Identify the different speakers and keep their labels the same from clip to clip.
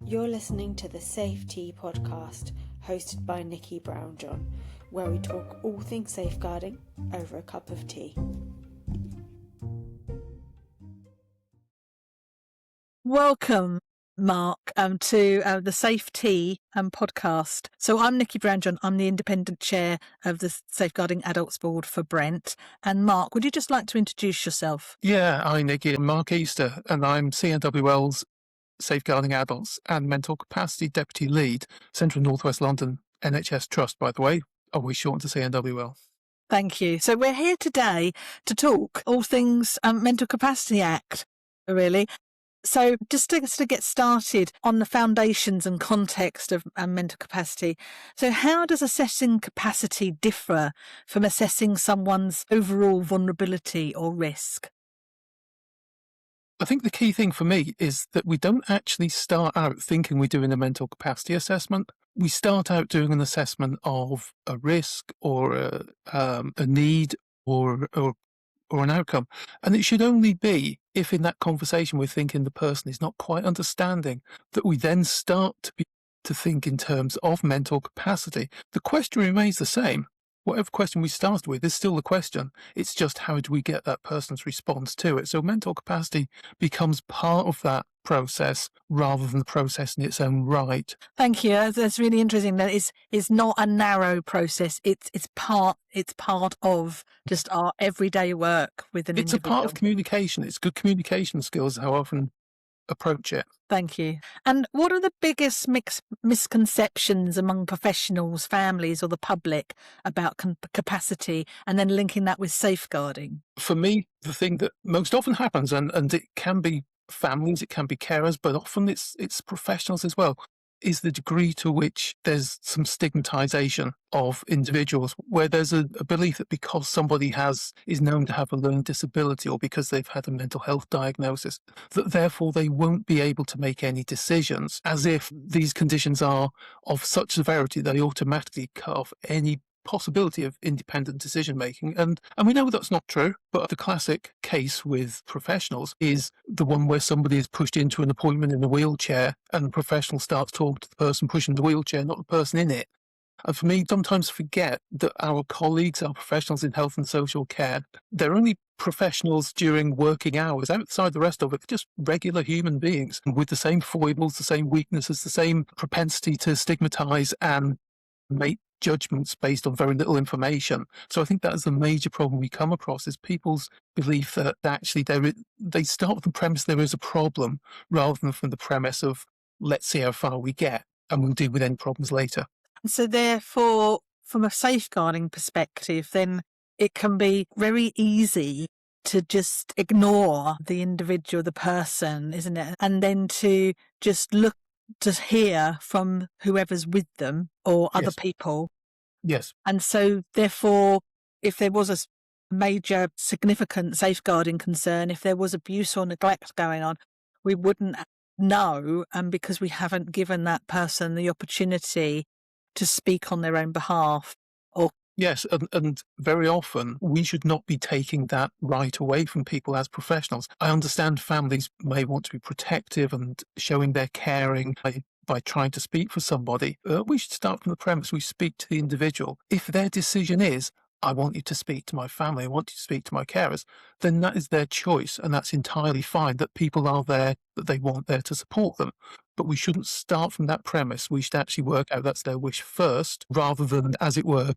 Speaker 1: You're listening to the Safe Tea podcast, hosted by Nicky Brownjohn, where we talk all things safeguarding over a cup of tea.
Speaker 2: Welcome, Mark, to the Safe Tea podcast. So I'm Nicky Brownjohn. I'm the independent chair of the Safeguarding Adults Board for Brent. And Mark, would you just like to introduce yourself?
Speaker 3: Yeah, hi Nicky, I'm Mark Easter, and I'm CNWL's Safeguarding Adults and Mental Capacity Deputy Lead, Central and North West London NHS Trust, by the way, always shortened to CNWL.
Speaker 2: Thank you. So we're here today to talk all things Mental Capacity Act, really. So just to get started on the foundations and context of mental capacity. So how does assessing capacity differ from assessing someone's overall vulnerability or risk?
Speaker 3: I think the key thing for me is that we don't actually start out thinking we're doing a mental capacity assessment. We start out doing an assessment of a risk or a need or an outcome. And it should only be if in that conversation we're thinking the person is not quite understanding that we then start to think in terms of mental capacity. The question remains the same. Whatever question we started with is still the question. It's just how do we get that person's response to it? So mental capacity becomes part of that process rather than the process in its own right.
Speaker 2: Thank you. That's really interesting. That it's not a narrow process. It's part of just our everyday work with an individual.
Speaker 3: It's a part of communication. It's good communication skills, how I often approach it.
Speaker 2: Thank you. And what are the biggest misconceptions among professionals, families or the public about capacity, and then linking that with safeguarding?
Speaker 3: For me, the thing that most often happens, and it can be families, it can be carers, but often it's professionals as well, is the degree to which there's some stigmatization of individuals, where there's a belief that because somebody is known to have a learning disability or because they've had a mental health diagnosis, that therefore they won't be able to make any decisions, as if these conditions are of such severity that they automatically cut off any possibility of independent decision making. And we know that's not true, but the classic case with professionals is the one where somebody is pushed into an appointment in a wheelchair and the professional starts talking to the person pushing the wheelchair, not the person in it. And for me, sometimes forget that our colleagues, our professionals in health and social care, they're only professionals during working hours. Outside the rest of it, they're just regular human beings with the same foibles, the same weaknesses, the same propensity to stigmatize and make judgments based on very little information. So I think that is the major problem we come across, is people's belief that actually they start with the premise there is a problem rather than from the premise of let's see how far we get and we'll deal with any problems later.
Speaker 2: So therefore, from a safeguarding perspective, then it can be very easy to just ignore the individual, the person, isn't it? And then to just look to hear from whoever's with them or other people.
Speaker 3: Yes.
Speaker 2: And so therefore, if there was a major significant safeguarding concern, if there was abuse or neglect going on, we wouldn't know, and because we haven't given that person the opportunity to speak on their own behalf.
Speaker 3: Yes, and very often we should not be taking that right away from people as professionals. I understand families may want to be protective and showing their caring by trying to speak for somebody. We should start from the premise we speak to the individual. If their decision is, I want you to speak to my family, I want you to speak to my carers, then that is their choice, and that's entirely fine, that people are there, that they want there to support them. But we shouldn't start from that premise. We should actually work out that's their wish first, rather than, as it were,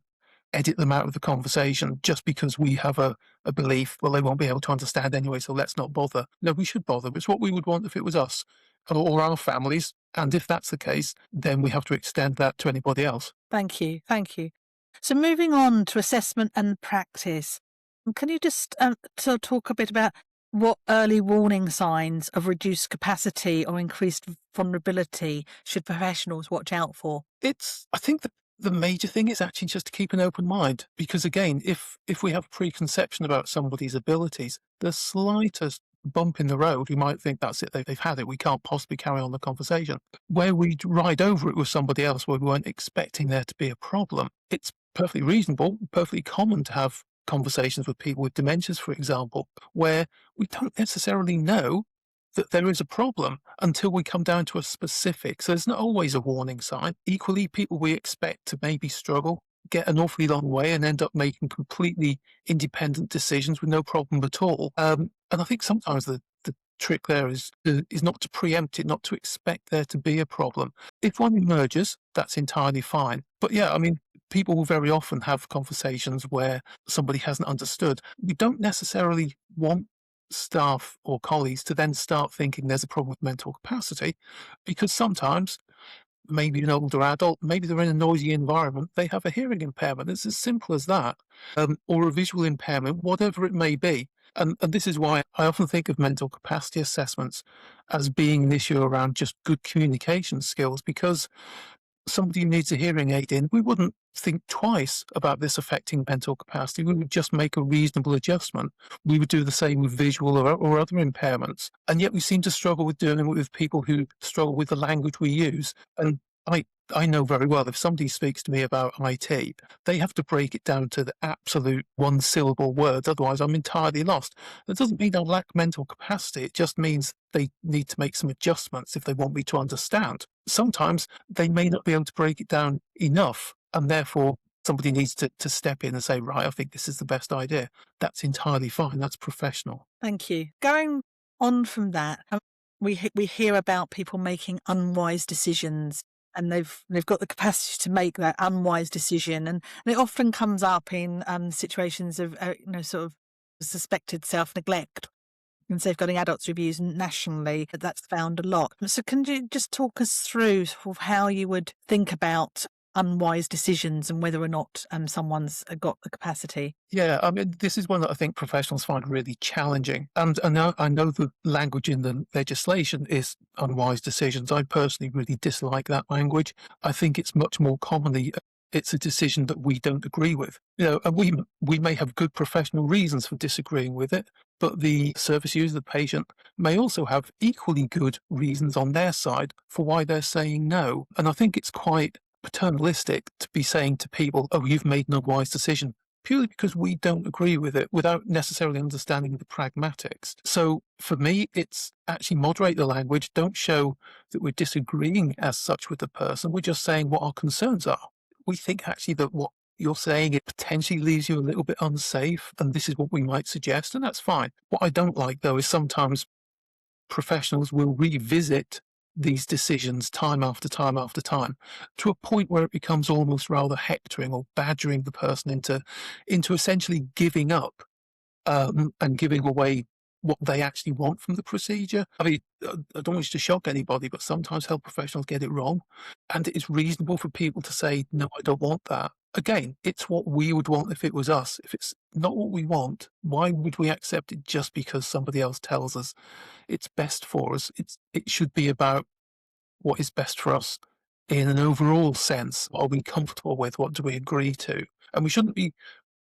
Speaker 3: edit them out of the conversation just because we have a belief, well, they won't be able to understand anyway, so let's not bother. No, we should bother. It's what we would want if it was us or our families. And if that's the case, then we have to extend that to anybody else.
Speaker 2: Thank you. Thank you. So moving on to assessment and practice, can you just sort of talk a bit about what early warning signs of reduced capacity or increased vulnerability should professionals watch out for?
Speaker 3: I think the major thing is actually just to keep an open mind, because again, if we have a preconception about somebody's abilities, the slightest bump in the road, we might think that's it, they've had it, we can't possibly carry on the conversation. Where we ride over it with somebody else where we weren't expecting there to be a problem, it's perfectly reasonable, perfectly common to have conversations with people with dementias, for example, where we don't necessarily know that there is a problem until we come down to a specific. So there's not always a warning sign. Equally, people we expect to maybe struggle get an awfully long way and end up making completely independent decisions with no problem at all. And I think sometimes the trick there is not to preempt it, not to expect there to be a problem. If one emerges, that's entirely fine. But yeah, I mean, people will very often have conversations where somebody hasn't understood. We don't necessarily want staff or colleagues to then start thinking there's a problem with mental capacity, because sometimes maybe an older adult, maybe they're in a noisy environment, they have a hearing impairment. It's as simple as that, or a visual impairment, whatever it may be. And this is why I often think of mental capacity assessments as being an issue around just good communication skills, because somebody who needs a hearing aid in, we wouldn't think twice about this affecting mental capacity. We would just make a reasonable adjustment. We would do the same with visual or other impairments. And yet we seem to struggle with doing it with people who struggle with the language we use. And I know very well if somebody speaks to me about IT, they have to break it down to the absolute one-syllable words. Otherwise, I'm entirely lost. That doesn't mean I lack mental capacity. It just means they need to make some adjustments if they want me to understand. Sometimes they may not be able to break it down enough, and therefore somebody needs to step in and say, right, I think this is the best idea. That's entirely fine. That's professional.
Speaker 2: Thank you. Going on from that, we hear about people making unwise decisions, and they've got the capacity to make that unwise decision, and it often comes up in situations of sort of suspected self-neglect and safeguarding adults reviews nationally. That's found a lot. So can you just talk us through sort of how you would think about unwise decisions and whether or not someone's got the capacity?
Speaker 3: Yeah, I mean, this is one that I think professionals find really challenging. And I know the language in the legislation is unwise decisions. I personally really dislike that language. I think it's much more commonly it's a decision that we don't agree with. And we may have good professional reasons for disagreeing with it, but the service user, the patient, may also have equally good reasons on their side for why they're saying no. And I think it's quite paternalistic to be saying to people, oh, you've made an unwise decision, purely because we don't agree with it without necessarily understanding the pragmatics. So for me, it's actually moderate the language. Don't show that we're disagreeing as such with the person. We're just saying what our concerns are. We think actually that what you're saying, it potentially leaves you a little bit unsafe, and this is what we might suggest, and that's fine. What I don't like, though, is sometimes professionals will revisit these decisions time after time after time, to a point where it becomes almost rather hectoring or badgering the person into essentially giving up and giving away what they actually want from the procedure. I mean, I don't wish to shock anybody, but sometimes health professionals get it wrong, and it is reasonable for people to say, no, I don't want that. Again, it's what we would want if it was us. If it's not what we want, why would we accept it just because somebody else tells us it's best for us? It should be about what is best for us in an overall sense. What are we comfortable with? What do we agree to? And we shouldn't be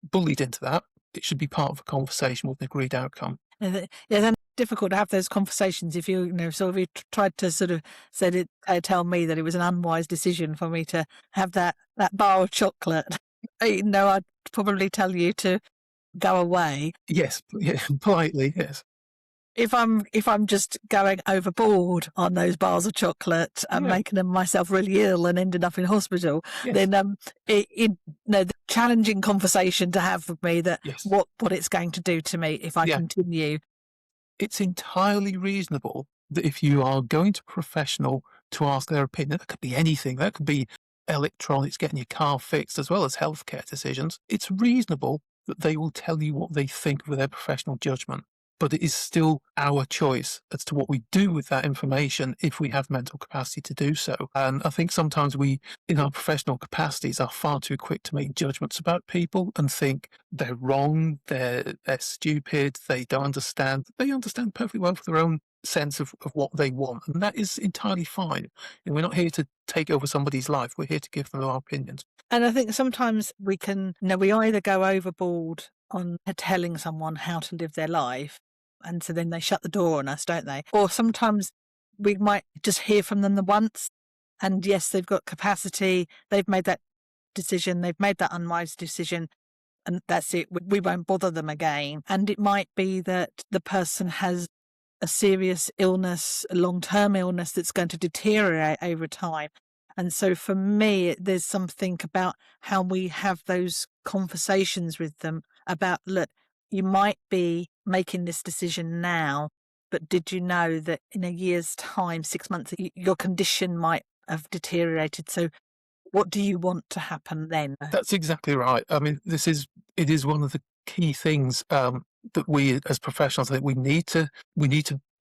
Speaker 3: bullied into that. It should be part of a conversation with an agreed outcome.
Speaker 2: Yeah, then difficult to have those conversations if you sort of you tried to sort of tell me that it was an unwise decision for me to have that bar of chocolate. I'd probably tell you to go away.
Speaker 3: Yes, yeah, politely, yes.
Speaker 2: If I'm just going overboard on those bars of chocolate and making myself really ill and ending up in hospital, then the challenging conversation to have with me that what it's going to do to me if I continue.
Speaker 3: It's entirely reasonable that if you are going to a professional to ask their opinion, that could be anything, that could be electronics, getting your car fixed, as well as healthcare decisions. It's reasonable that they will tell you what they think with their professional judgment. But it is still our choice as to what we do with that information if we have mental capacity to do so. And I think sometimes we, in our professional capacities, are far too quick to make judgments about people and think they're wrong, they're stupid, they don't understand. They understand perfectly well for their own sense of what they want. And that is entirely fine. And we're not here to take over somebody's life. We're here to give them our opinions.
Speaker 2: And I think sometimes we can, we either go overboard on telling someone how to live their life, and so then they shut the door on us, don't they? Or sometimes we might just hear from them the once, and yes, they've got capacity, they've made that decision, they've made that unwise decision, and that's it. We won't bother them again. And it might be that the person has a serious illness, a long-term illness that's going to deteriorate over time. And so for me, there's something about how we have those conversations with them about, look, you might be making this decision now, but did you know that in a year's time, 6 months, your condition might have deteriorated? So what do you want to happen then?
Speaker 3: That's exactly right. I mean, it is one of the key things that we as professionals, that we need to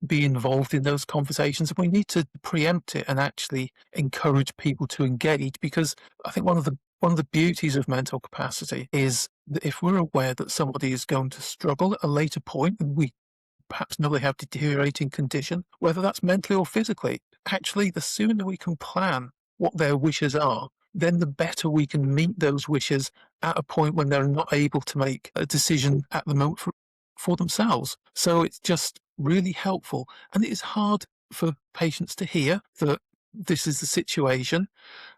Speaker 3: be involved in those conversations, and we need to preempt it and actually encourage people to engage, because I think one of the beauties of mental capacity is that if we're aware that somebody is going to struggle at a later point, and we perhaps know they have deteriorating condition, whether that's mentally or physically, actually the sooner we can plan what their wishes are, then the better we can meet those wishes at a point when they're not able to make a decision at the moment for themselves. So it's just really helpful. And it is hard for patients to hear that this is the situation.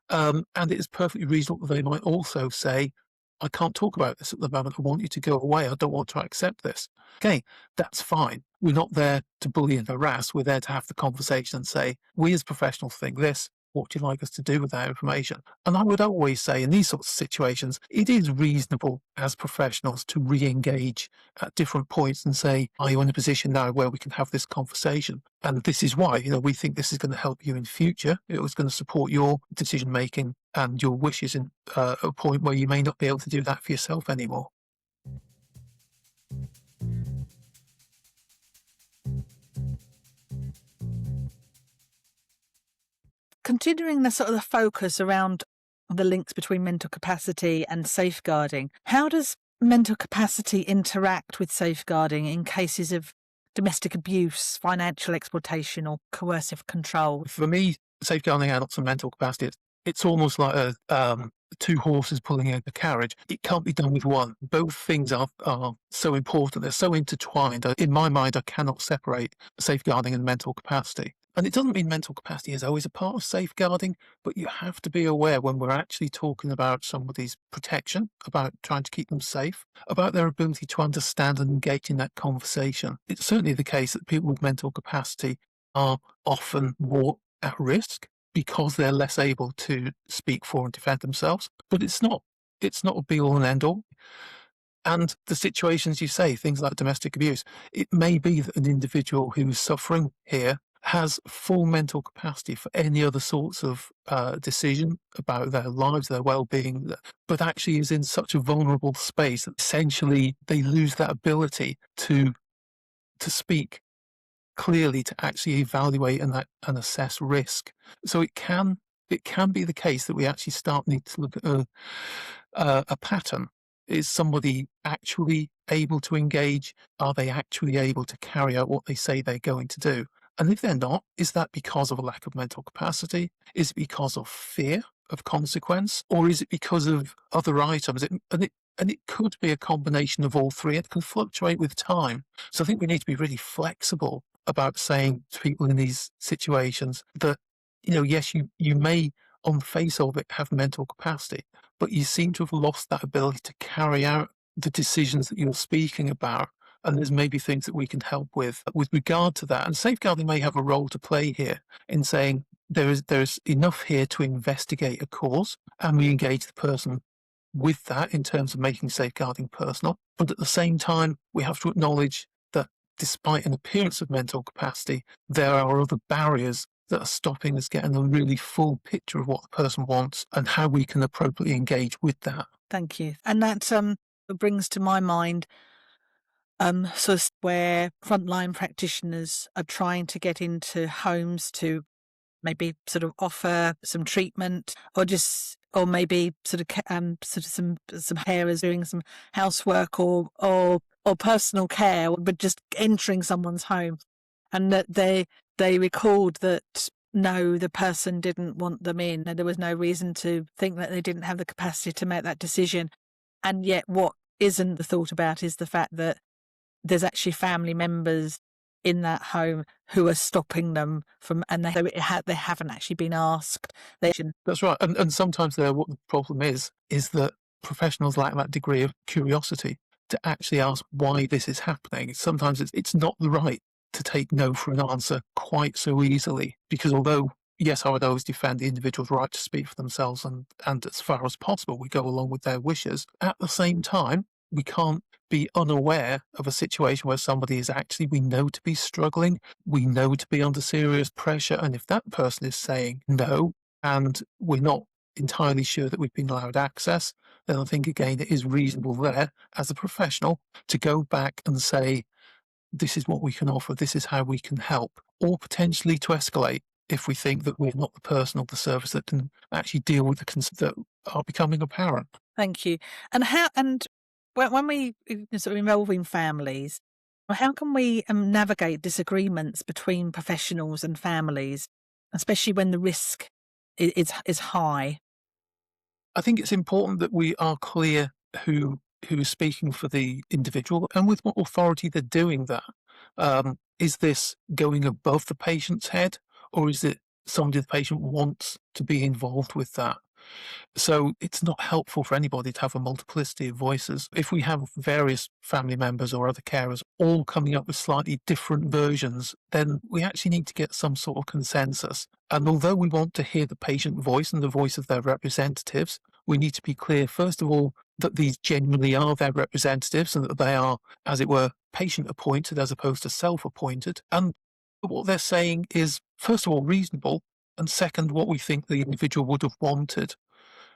Speaker 3: And it is perfectly reasonable that they might also say, I can't talk about this at the moment. I want you to go away. I don't want to accept this. Okay, that's fine. We're not there to bully and harass. We're there to have the conversation and say, we as professionals think this. What do you like us to do with that information? And I would always say in these sorts of situations, it is reasonable as professionals to re-engage at different points and say, are you in a position now where we can have this conversation? And this is why, we think this is going to help you in future. It was going to support your decision making and your wishes in a point where you may not be able to do that for yourself anymore.
Speaker 2: Considering the sort of the focus around the links between mental capacity and safeguarding, how does mental capacity interact with safeguarding in cases of domestic abuse, financial exploitation, or coercive control?
Speaker 3: For me, safeguarding adults and mental capacity, it's almost like two horses pulling a carriage. It can't be done with one. Both things are so important. They're so intertwined. In my mind, I cannot separate safeguarding and mental capacity. And it doesn't mean mental capacity is always a part of safeguarding, but you have to be aware when we're actually talking about somebody's protection, about trying to keep them safe, about their ability to understand and engage in that conversation. It's certainly the case that people with mental capacity are often more at risk because they're less able to speak for and defend themselves. But it's not a be all and end all. And the situations you say, things like domestic abuse, it may be that an individual who's suffering here has full mental capacity for any other sorts of decision about their lives, their well-being, but actually is in such a vulnerable space that essentially they lose that ability to speak clearly, to actually evaluate and assess risk. So it can be the case that we actually need to look at a pattern. Is somebody actually able to engage? Are they actually able to carry out what they say they're going to do? And if they're not, is that because of a lack of mental capacity? Is it because of fear of consequence? Or is it because of other items? And it could be a combination of all three. It can fluctuate with time. So I think we need to be really flexible about saying to people in these situations that, yes, you may on the face of it have mental capacity, but you seem to have lost that ability to carry out the decisions that you're speaking about. And there's maybe things that we can help with regard to that. And safeguarding may have a role to play here in saying there's enough here to investigate a cause, and we engage the person with that in terms of making safeguarding personal. But at the same time, we have to acknowledge that despite an appearance of mental capacity, there are other barriers that are stopping us getting a really full picture of what the person wants and how we can appropriately engage with that.
Speaker 2: Thank you. And that brings to my mind sort of where frontline practitioners are trying to get into homes to maybe sort of offer some treatment, or maybe sort of some carers doing some housework or personal care, but just entering someone's home, and that they recalled that no, the person didn't want them in, and there was no reason to think that they didn't have the capacity to make that decision. And yet what isn't thought about is the fact that there's actually family members in that home who are stopping them from, and they haven't actually been asked.
Speaker 3: That's right. And sometimes what the problem is that professionals lack that degree of curiosity to actually ask why this is happening. Sometimes it's not the right to take no for an answer quite so easily, because although, yes, I would always defend the individual's right to speak for themselves, and as far as possible, we go along with their wishes. At the same time, we can't be unaware of a situation where somebody is actually, we know to be struggling, we know to be under serious pressure. And if that person is saying no, and we're not entirely sure that we've been allowed access, then I think, again, it is reasonable there as a professional to go back and say, this is what we can offer, this is how we can help, or potentially to escalate if we think that we're not the person or the service that can actually deal with the concerns that are becoming apparent.
Speaker 2: Thank you. And when we sort of involving families, how can we navigate disagreements between professionals and families, especially when the risk is high?
Speaker 3: I think it's important that we are clear who is speaking for the individual and with what authority they're doing that. Is this going above the patient's head, or is it somebody the patient wants to be involved with that? So it's not helpful for anybody to have a multiplicity of voices. If we have various family members or other carers all coming up with slightly different versions, then we actually need to get some sort of consensus. And although we want to hear the patient voice and the voice of their representatives, we need to be clear, first of all, that these genuinely are their representatives and that they are, as it were, patient appointed as opposed to self-appointed. And what they're saying is, first of all, reasonable, and second, what we think the individual would have wanted.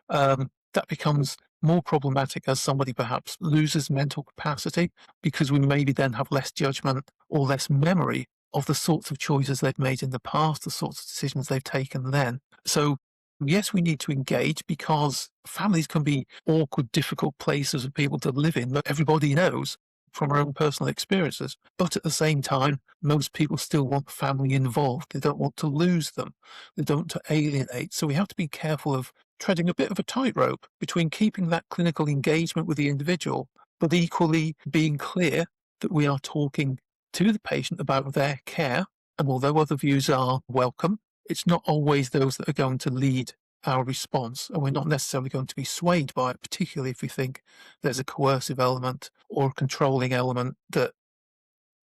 Speaker 3: That becomes more problematic as somebody perhaps loses mental capacity, because we maybe then have less judgment or less memory of the sorts of choices they've made in the past, the sorts of decisions they've taken then. So yes, we need to engage, because families can be awkward, difficult places for people to live in that everybody knows from our own personal experiences. But at the same time, most people still want family involved. They don't want to lose them. They don't want to alienate. So we have to be careful of treading a bit of a tightrope between keeping that clinical engagement with the individual, but equally being clear that we are talking to the patient about their care. And although other views are welcome, it's not always those that are going to lead our response, and we're not necessarily going to be swayed by it, particularly if we think there's a coercive element or a controlling element that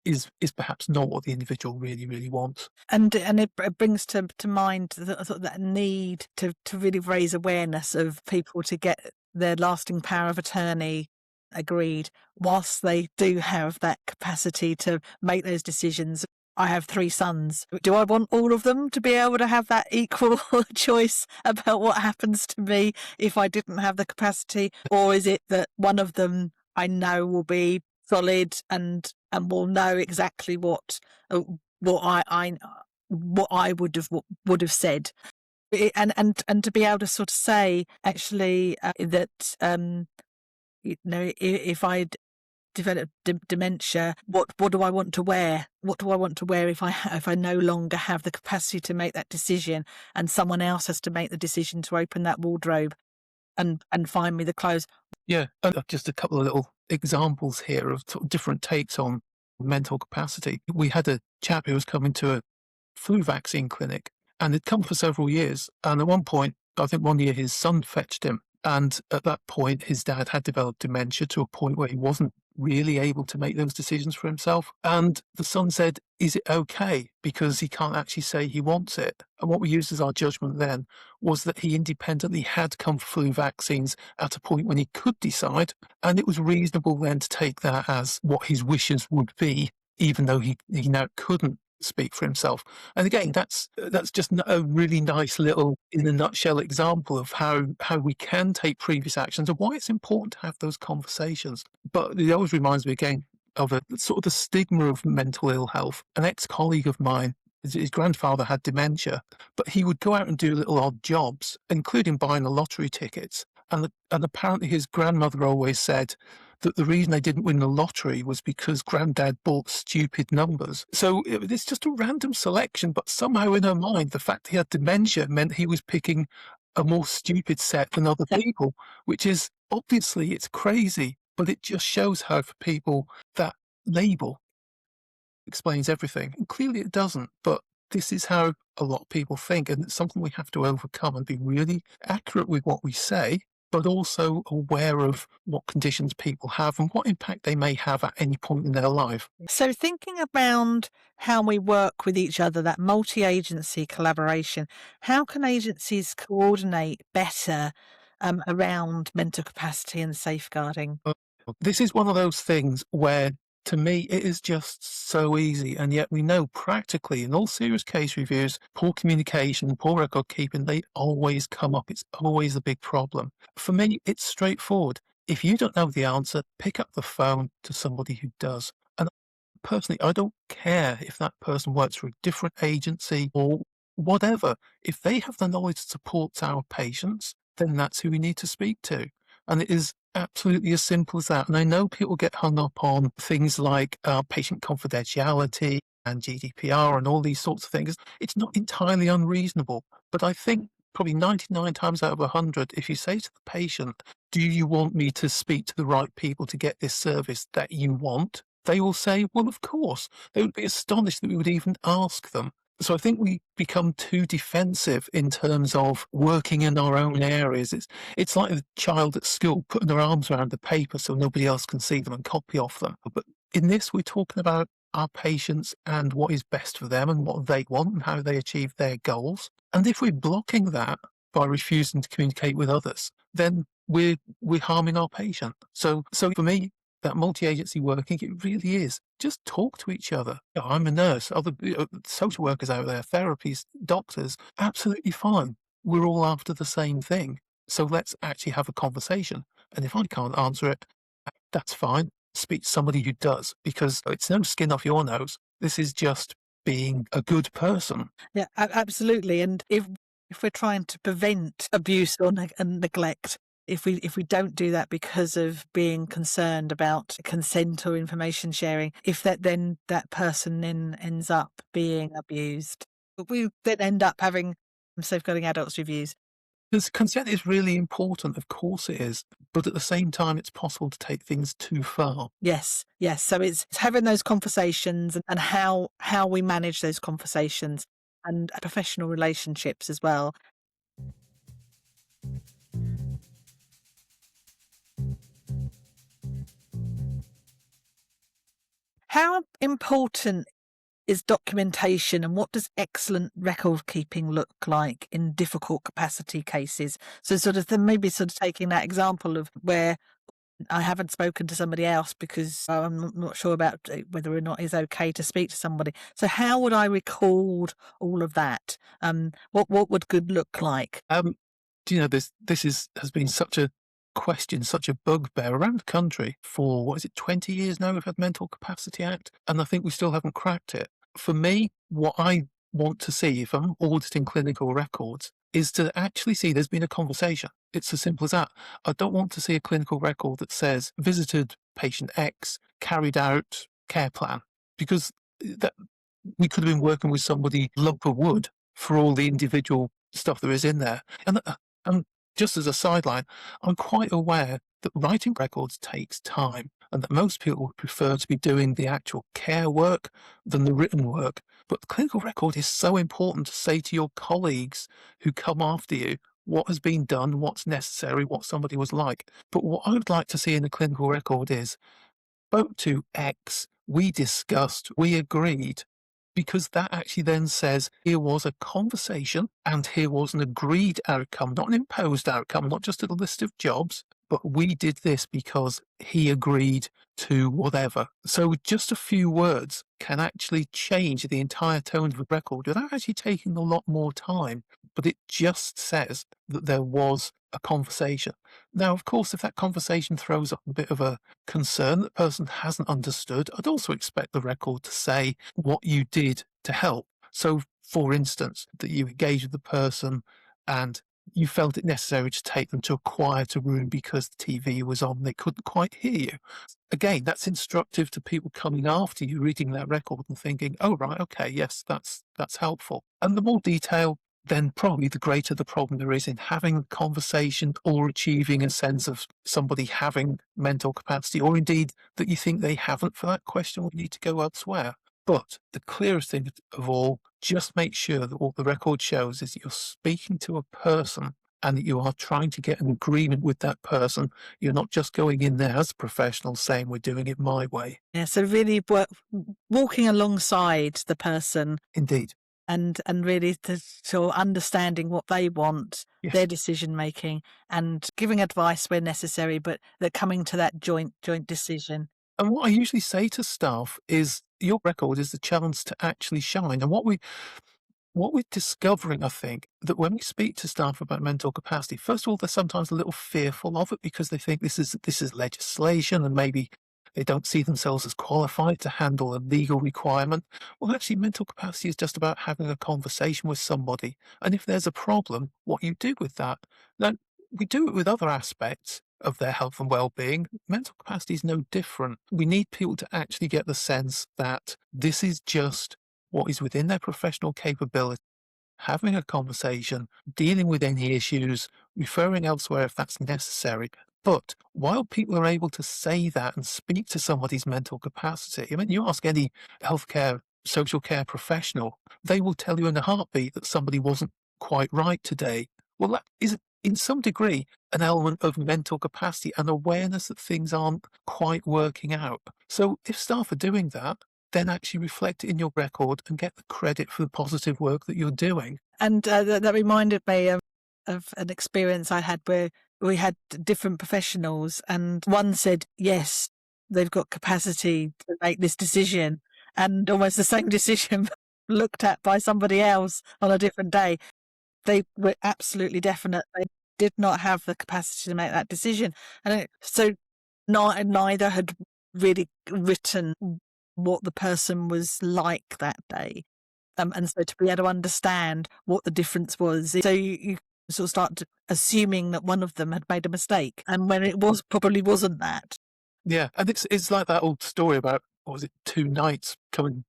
Speaker 3: is perhaps not what the individual really wants.
Speaker 2: And it brings to mind that need to really raise awareness of people to get their lasting power of attorney agreed, whilst they do have that capacity to make those decisions. I have 3 sons. Do I want all of them to be able to have that equal choice about what happens to me if I didn't have the capacity? Or is it that one of them I know will be solid and will know exactly what I would have said? And to be able to sort of say, actually, that if I'd develop dementia, what do I want to wear? What do I want to wear if I no longer have the capacity to make that decision, and someone else has to make the decision to open that wardrobe and find me the clothes?
Speaker 3: Yeah, and just a couple of little examples here of sort of different takes on mental capacity. We had a chap who was coming to a flu vaccine clinic, and he'd come for several years. And at one point, I think one year his son fetched him. And at that point, his dad had developed dementia to a point where he wasn't really able to make those decisions for himself. And the son said, is it okay? Because he can't actually say he wants it. And what we used as our judgment then was that he independently had come for flu vaccines at a point when he could decide. And it was reasonable then to take that as what his wishes would be, even though he now couldn't speak for himself. And again, that's just a really nice little, in a nutshell, example of how we can take previous actions and why it's important to have those conversations. But it always reminds me again of a sort of the stigma of mental ill health. An ex-colleague of mine, his grandfather had dementia, but he would go out and do little odd jobs, including buying the lottery tickets. And apparently his grandmother always said that the reason they didn't win the lottery was because Granddad bought stupid numbers. So it's just a random selection, but somehow in her mind, the fact he had dementia meant he was picking a more stupid set than other people, which is obviously, it's crazy, but it just shows how for people that label explains everything. And clearly it doesn't, but this is how a lot of people think, and it's something we have to overcome and be really accurate with what we say, but also aware of what conditions people have and what impact they may have at any point in their life.
Speaker 2: So thinking around how we work with each other, that multi-agency collaboration, how can agencies coordinate better around mental capacity and safeguarding?
Speaker 3: This is one of those things where, to me, it is just so easy, and yet we know practically in all serious case reviews, poor communication, poor record keeping, they always come up. It's always a big problem. For me, it's straightforward. If you don't know the answer, pick up the phone to somebody who does. And personally, I don't care if that person works for a different agency or whatever. If they have the knowledge that supports our patients, then that's who we need to speak to. And it is absolutely as simple as that. And I know people get hung up on things like patient confidentiality and GDPR and all these sorts of things. It's not entirely unreasonable, but I think probably 99 times out of 100, if you say to the patient, do you want me to speak to the right people to get this service that you want? They will say, well, of course. They would be astonished that we would even ask them. So I think we become too defensive in terms of working in our own areas. It's like a child at school putting their arms around the paper so nobody else can see them and copy off them. But in this, we're talking about our patients and what is best for them and what they want and how they achieve their goals. And if we're blocking that by refusing to communicate with others, then we're harming our patient. So for me, that multi-agency working, it really is. Just talk to each other. I'm a nurse, other social workers out there, therapists, doctors, absolutely fine. We're all after the same thing. So let's actually have a conversation. And if I can't answer it, that's fine. Speak to somebody who does, because it's no skin off your nose. This is just being a good person.
Speaker 2: Yeah, absolutely. And if we're trying to prevent abuse or and neglect, if we don't do that because of being concerned about consent or information sharing, if that person then ends up being abused, we then end up having safeguarding adults reviews.
Speaker 3: Because consent is really important, of course it is, but at the same time, it's possible to take things too far.
Speaker 2: Yes. So it's having those conversations and how we manage those conversations and professional relationships as well. How important is documentation, and what does excellent record keeping look like in difficult capacity cases? So maybe taking that example of where I haven't spoken to somebody else because I'm not sure about whether or not it's okay to speak to somebody. So how would I record all of that? What would good look like?
Speaker 3: Do you know, this has been such a question, such a bugbear around the country for, 20 years now we've had Mental Capacity Act, and I think we still haven't cracked it. For me, what I want to see if I'm auditing clinical records is to actually see there's been a conversation. It's as simple as that. I don't want to see a clinical record that says visited patient X, carried out care plan, because that we could have been working with somebody lump of wood for all the individual stuff there is in there. And just as a sideline, I'm quite aware that writing records takes time and that most people would prefer to be doing the actual care work than the written work. But the clinical record is so important to say to your colleagues who come after you what has been done, what's necessary, what somebody was like. But what I would like to see in a clinical record is spoke to X, we discussed, we agreed, because that actually then says here was a conversation and here was an agreed outcome, not an imposed outcome, not just a list of jobs, but we did this because he agreed to whatever. So just a few words can actually change the entire tone of a record without actually taking a lot more time. But it just says that there was a conversation. Now, of course, if that conversation throws up a bit of a concern that the person hasn't understood, I'd also expect the record to say what you did to help. So, for instance, that you engaged with the person and you felt it necessary to take them to a quieter room because the TV was on, they couldn't quite hear you. Again, that's instructive to people coming after you reading that record and thinking, oh, right, okay, yes, that's helpful. And the more detail, then probably the greater the problem there is in having a conversation or achieving a sense of somebody having mental capacity, or indeed that you think they haven't for that question would need to go elsewhere. But the clearest thing of all, just make sure that what the record shows is you're speaking to a person and that you are trying to get an agreement with that person. You're not just going in there as a professional saying, we're doing it my way.
Speaker 2: Yeah, so really walking alongside the person
Speaker 3: Indeed.
Speaker 2: and really sort of understanding what they want,
Speaker 3: Yes.
Speaker 2: their decision making, and giving advice where necessary, but they're coming to that joint decision.
Speaker 3: And what I usually say to staff is your record is the chance to actually shine. And what we're discovering, I think, that when we speak to staff about mental capacity, first of all, they're sometimes a little fearful of it because they think this is legislation and maybe they don't see themselves as qualified to handle a legal requirement. Well, actually, mental capacity is just about having a conversation with somebody. And if there's a problem, what you do with that. Now, we do it with other aspects of their health and well-being. Mental capacity is no different. We need people to actually get the sense that this is just what is within their professional capability, having a conversation, dealing with any issues, referring elsewhere if that's necessary. But while people are able to say that and speak to somebody's mental capacity, I mean, you ask any healthcare, social care professional, they will tell you in a heartbeat that somebody wasn't quite right today. Well, that is, in some degree, an element of mental capacity and awareness that things aren't quite working out. So if staff are doing that, then actually reflect it in your record and get the credit for the positive work that you're doing.
Speaker 2: And that reminded me of an experience I had where we had different professionals, and one said, yes, they've got capacity to make this decision, and almost the same decision looked at by somebody else on a different day. They were absolutely definite. They did not have the capacity to make that decision. And so neither had really written what the person was like that day. And so to be able to understand what the difference was, so you sort of start assuming that one of them had made a mistake, and when it probably wasn't that.
Speaker 3: Yeah, and it's like that old story about, what was it, two knights coming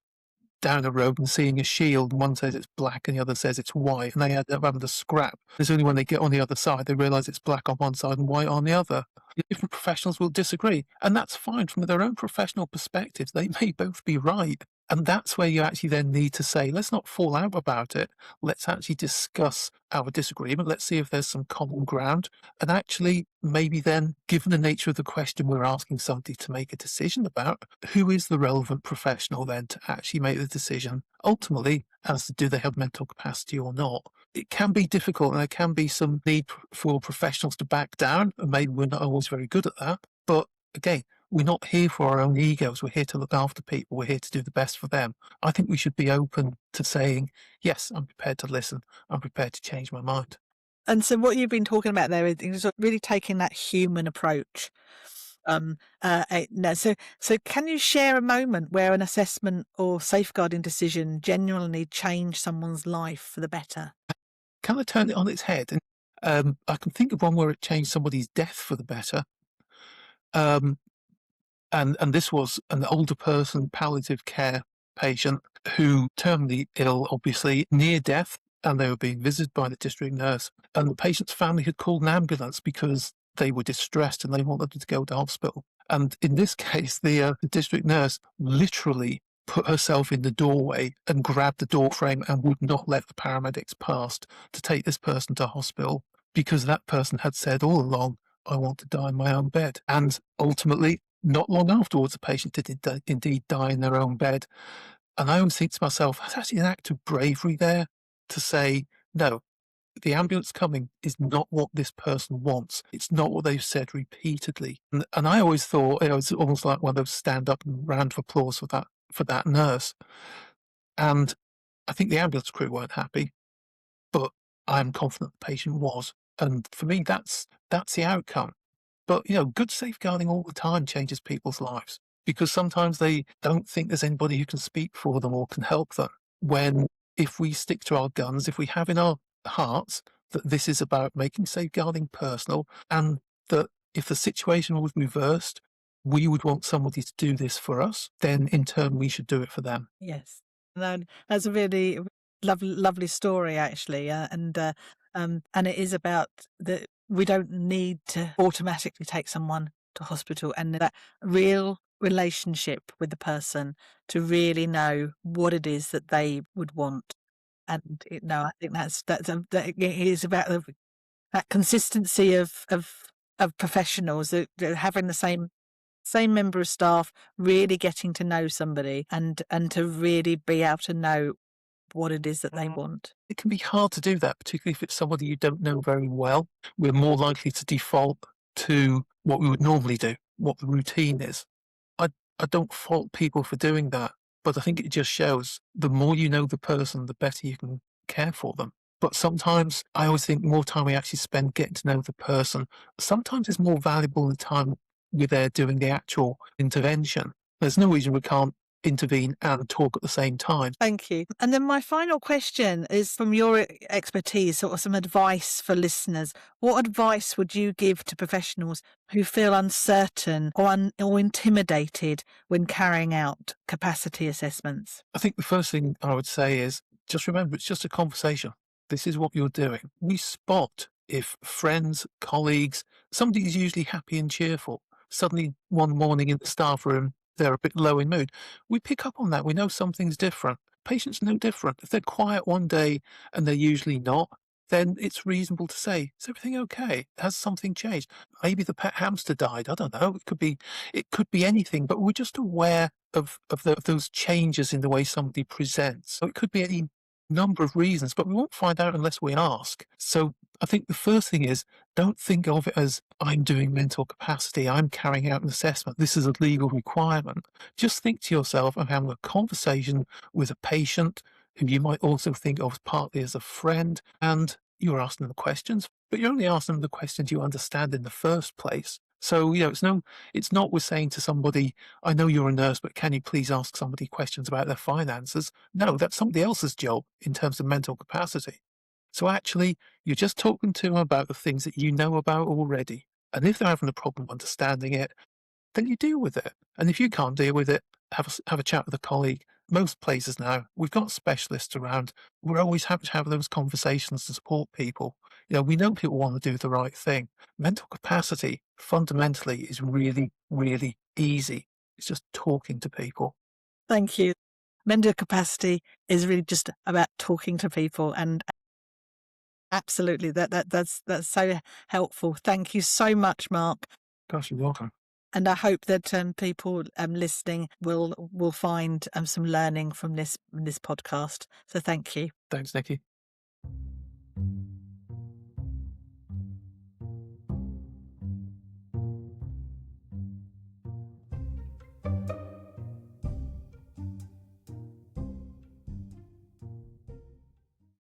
Speaker 3: down the road and seeing a shield, and one says it's black and the other says it's white, and they end up having to scrap. It's only when they get on the other side they realise it's black on one side and white on the other. Different professionals will disagree, and that's fine. From their own professional perspectives, they may both be right. And that's where you actually then need to say, let's not fall out about it. Let's actually discuss our disagreement. Let's see if there's some common ground. And actually, maybe then, given the nature of the question we're asking somebody to make a decision about, who is the relevant professional then to actually make the decision, ultimately, as to do they have mental capacity or not. It can be difficult, and there can be some need for professionals to back down, and maybe we're not always very good at that. But again, we're not here for our own egos. We're here to look after people. We're here to do the best for them. I think we should be open to saying, yes, I'm prepared to listen. I'm prepared to change my mind.
Speaker 2: And so what you've been talking about there is really taking that human approach. No, so can you share a moment where an assessment or safeguarding decision genuinely changed someone's life for the better?
Speaker 3: Can I turn it on its head? And I can think of one where it changed somebody's death for the better. And this was an older person, palliative care patient who terminally ill, obviously near death, and they were being visited by the district nurse. And the patient's family had called an ambulance because they were distressed and they wanted to go to hospital. And in this case, the district nurse literally put herself in the doorway and grabbed the door frame and would not let the paramedics pass to take this person to hospital, because that person had said all along, I want to die in my own bed. And ultimately, not long afterwards, the patient did indeed die in their own bed. And I always think to myself, that's actually an act of bravery there to say, no, the ambulance coming is not what this person wants. It's not what they've said repeatedly. And I always thought it was almost like one of those stand up and round of applause for that nurse. And I think the ambulance crew weren't happy, but I'm confident the patient was. And for me, that's the outcome. But, good safeguarding all the time changes people's lives, because sometimes they don't think there's anybody who can speak for them or can help them. When, if we stick to our guns, if we have in our hearts that this is about making safeguarding personal, and that if the situation was reversed, we would want somebody to do this for us, then in turn we should do it for them.
Speaker 2: Yes, that's a really lovely story, actually, and it is about that we don't need to automatically take someone to hospital, and that real relationship with the person to really know what it is that they would want. And I think that it is about that consistency of professionals, having the same member of staff, really getting to know somebody and to really be able to know what it is that they want.
Speaker 3: It can be hard to do that, particularly if it's somebody you don't know very well. We're more likely to default to what we would normally do, what the routine is. I don't fault people for doing that, but I think it just shows the more you know the person, the better you can care for them. But sometimes I always think more time we actually spend getting to know the person, sometimes it's more valuable than the time we're there doing the actual intervention. There's no reason we can't intervene and talk at the same time.
Speaker 2: Thank you. And then my final question is, from your expertise, sort of some advice for listeners. What advice would you give to professionals who feel uncertain or intimidated when carrying out capacity assessments?
Speaker 3: I think the first thing I would say is just remember, it's just a conversation. This is what you're doing. We spot if friends, colleagues, somebody is usually happy and cheerful. Suddenly one morning in the staff room, they're a bit low in mood. We pick up on that. We know something's different. Patients know different. If they're quiet one day and they're usually not, then it's reasonable to say, is everything okay? Has something changed? Maybe the pet hamster died. I don't know. It could be anything, but we're just aware of those changes in the way somebody presents. So it could be any number of reasons, but we won't find out unless we ask. So I think the first thing is, don't think of it as I'm doing mental capacity, I'm carrying out an assessment, this is a legal requirement. Just think to yourself, I'm having a conversation with a patient who you might also think of partly as a friend, and you're asking them questions, but you're only asking them the questions you understand in the first place. So, it's not we're saying to somebody, I know you're a nurse, but can you please ask somebody questions about their finances? No, that's somebody else's job in terms of mental capacity. So actually, you're just talking to them about the things that you know about already. And if they're having a problem understanding it, then you deal with it. And if you can't deal with it, have a chat with a colleague. Most places now, we've got specialists around. We're always happy to have those conversations to support people. We know people want to do the right thing. Mental capacity, fundamentally, is really, really easy. It's just talking to people.
Speaker 2: Thank you. Mental capacity is really just about talking to people, and absolutely, that's so helpful. Thank you so much, Mark.
Speaker 3: Gosh, you're welcome.
Speaker 2: And I hope that people listening will find some learning from this podcast. So thank you.
Speaker 3: Thanks, Nicky.